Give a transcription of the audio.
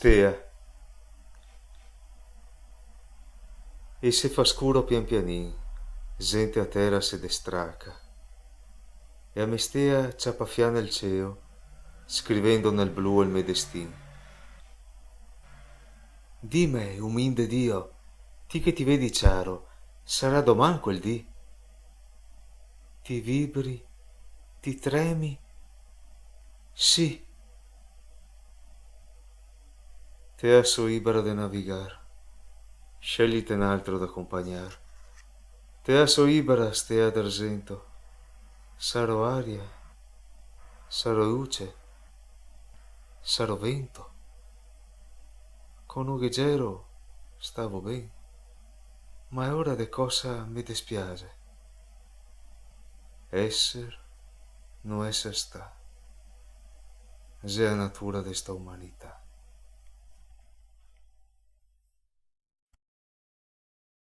Stea, e se fa scuro pian pianin, gente a terra se destraca, e a me stea ciappafia nel cielo, scrivendo nel blu il mio destin. Dime, uminde Dio, ti che ti vedi chiaro, sarà doman quel dì? Ti vibri, ti tremi? Sì. Te so ibero de navigar, sceglite un altro da accompagnar. Te so ibera stea d'argento, sarò aria, sarò luce, sarò vento. Con un leggero stavo ben, ma è ora de cosa mi dispiace. Esser, non esser sta, è la natura de sta umanità.